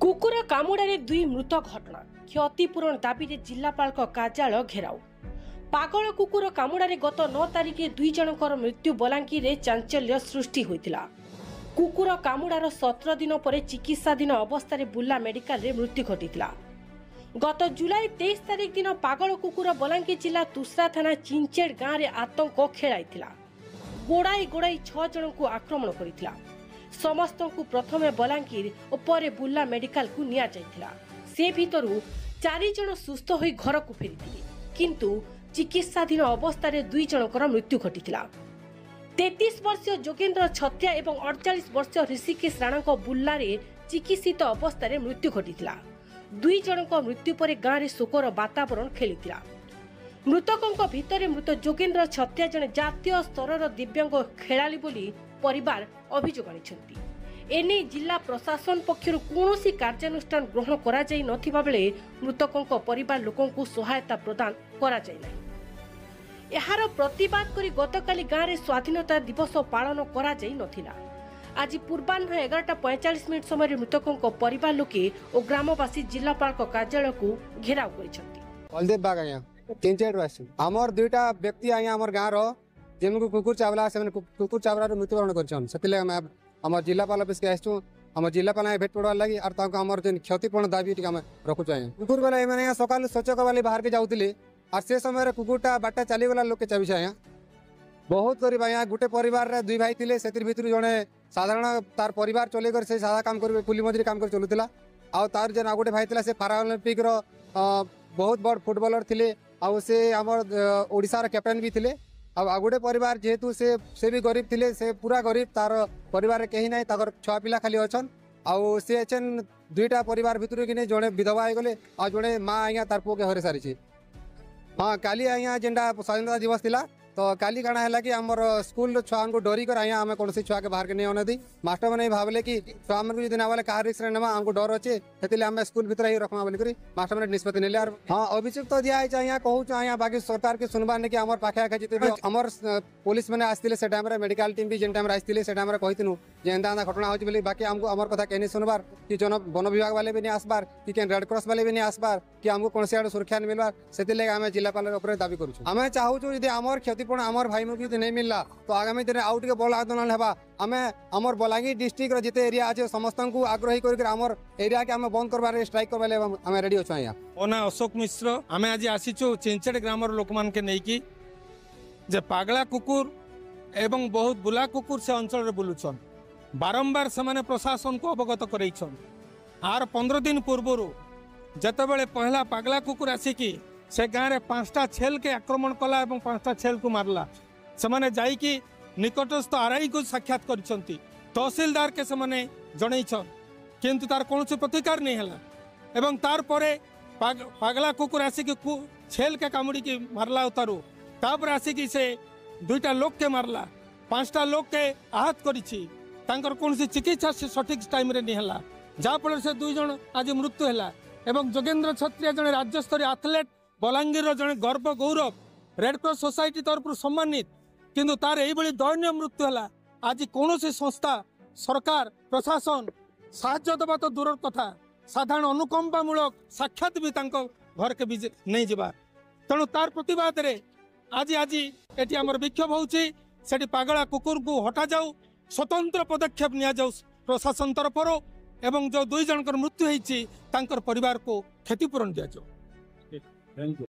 कुकुर कामुड़े दुई मृत घटना क्षतिपूरण दाबी जिलापाल कार्यालय घेराव। पागल कुकुर कामुड़े गत 9 तारिख 2 जनकर मृत्यु बलांगीर चांचल्य सृष्टि होता। कुकुर कामुड़ार 17 दिन पर चिकित्साधीन अवस्था बुर्ला मेडिकल रे मृत्यु घटीला। गत जुलाई 23 तारिख दिन पागल कुकुर बलांगीर जिला तुसरा थाना चिंचेड़ गाँव में आतंक खेलाइथिला। गोड़ाई गोड़ाई 6 जन को आक्रमण करिथिला। समस्त को प्रथमे बलांगीर और परे बुर्ला मेडिकल को निया जाइथिला। से भितरु 4 जन सुस्थ होई घर को फेरिथिले, किंतु चिकित्साधीन अवस्था 2 जनकर मृत्यु घटीथिला। 33 वर्षीय जोगेन्द्र छत्या एवं 48 वर्षीय ऋषिकेश राणा बुर्ला रे चिकित्सित अवस्था मृत्यु घटीथिला। 2 जनक मृत्यु पर गाँव में शोकर वातावरण खेलिथिला। मृतकों भितर मृत जोगेन्द्र छत्या जने जातीय स्तर दिव्यांग खेलाड़ी बोली परिवार अभियोग आनिछन्ति। एने जिला प्रशासन पक्षर कौनसी कार्यानुष्ठान ग्रहण करा जाई नथिबा बेले मृतकों परिवार लोकों को सहायता प्रदान करा जाय नाही। एहार प्रतिवाद करी गतकाली गाँव में स्वाधीनता दिवस पालन करा जाई नथिला। आज पूर्वाह्न 11:45 समय मृतकों परिवार लोके और ग्रामवासी जिलापाल कार्यालय को घेराव करिछन्ति। आमर दुईटा व्यक्ति आया आमर गाँव रो जेनको कुकुर चावला से कुकुर चावला मृत्युवरण करछन। सेतिले हम जिलापाल ऑफिस के आइछु। हम जिलापाल भेट पड़वा लगी और ताको हमर जे क्षतिपूर्ण दाबी टिक हम रखु चाहे। कुकुर वाला माने सकाल सचक वाली बाहर के जाउतिले और से समय रे कुकुरटा बाटा चली गला लोक के चाबी छाया। बहुत गरीब आया गुटे परिवार रे दुई भाई थिले। सेतिर भितर जने साधारण तार परिवार चले कर से सादा काम कर पुली मजरी काम कर चलुतिला। आ तार जे गोटे भाई थिला से पैरालंपिक रो बहुत बड़ फुटबॉलर थिले। आ से हमर ओडिसा रे कैप्टन भी थिले। अब आगुड़े परिवार जेहेतु से भी गरीब थिले, से पूरा गरीब तार परिवार कहीं ना ताकर छुआ पिला खाली अच्छन। आउ से अचन दुईटा परिवार भितर कि जड़े विधवा हो गले आ जड़े माँ आज्ञा तार पुओ के हरे सारी। हाँ काली आज्ञा जेनटा स्वाधीनता दिवस थिला तो काली काना है कि आमर स्कूल छुआ को डरी कर आया आम कौन छुआ के बाहर के नहीं आने दी। मास्टर मैंने भावले कि छुआ मन को जो ना कह रिक्स रे नेमा हमको डर अच्छे से आम स्कूल भीतर ही रखमा बोलिक मास्टर मैंने निष्पत्ति नेले। हाँ अभियोग तो दिया है कहूँ आया बाकी सरकार के सुनवा नहीं कि आम पाखे आखे जिते आमर पुलिस मैंने आसते से टाइम मेडिकल टीम भी जेन टाइम आसते से टाइम कहूँ जे एंता घटना हो बाकी आमको आमर कथा कहीं सुनबार कि जन वन विभाग वाले भी नहीं आसबार कि रेड क्रॉस वाले भी नहीं आसबार कि आमको कौन से सुरक्षा नहीं मिलबार। से आम जिलापाल दाबी करूँ। आम चाहूँ यदि आमर क्षतिपूर्ण आमर भाई मुझे नहीं मिलला तो आगामी दिन आउ टे बड़ आंदोलन है। आम आमर बलांगीर डिस्ट्रिक्ट जिते एरिया अच्छे समस्त को आग्रही कर आमर एरिया के आम बंद करबार स्ट्राइक करबाले आम रेडी अच्छे। आज्ञा ओना अशोक मिश्र आम आज आसीचु चिंचेड़ ग्राम लोक मान के नहीं जे पागला कुकुर एवं बहुत बुला कुकुर से अंचल बुलुछन। बारंबार से प्रशासन को अवगत करछन। आर 15 दिन पूर्व जतबेले पहला पागला कुकुर आसिकी से गाँव में 5टा छेल के आक्रमण कला और 5टा छेल को मारला। से जाइकी निकटस्थ आरआई को साक्षात करछंती। तहसीलदार के से जनईछन किंतु तार कौन प्रतिकार नहीं है। एवं तार परे पागला कुकुर आसिकी छेल के कामुड़ी की मारला उतारू तापर आसिकी से 2टा लोक के मारला 5टा लोक के आहत करिछि। तांकर कौन चिकित्सा से सठिक टाइम रे नहीं है जहाँफल से 2 जन आज मृत्यु है। एवं जोगेन्द्र छत्रिया जड़े राज्यस्तरीय एथलेट बलांगीर जड़े गर्व गौरव रेड क्रॉस सोसाइटी तरफ सम्मानित किंतु तार यही दयनीय मृत्यु है। आज कौन संस्था सरकार प्रशासन साहाय्य देवा तो दूर कथा साधारण अनुकंपामूलक साक्षात भी घर के नहीं जावा। तेणु तार प्रतिवाद रे आज आज ये आम विक्षोभ होती पागला कुकुर को हटा जाऊ स्वतंत्र पदक्षेप निया जाऊ प्रशासन तरफ एवं जो 2 जनकर मृत्यु होती परिवार को क्षतिपूरण दिया जाऊ।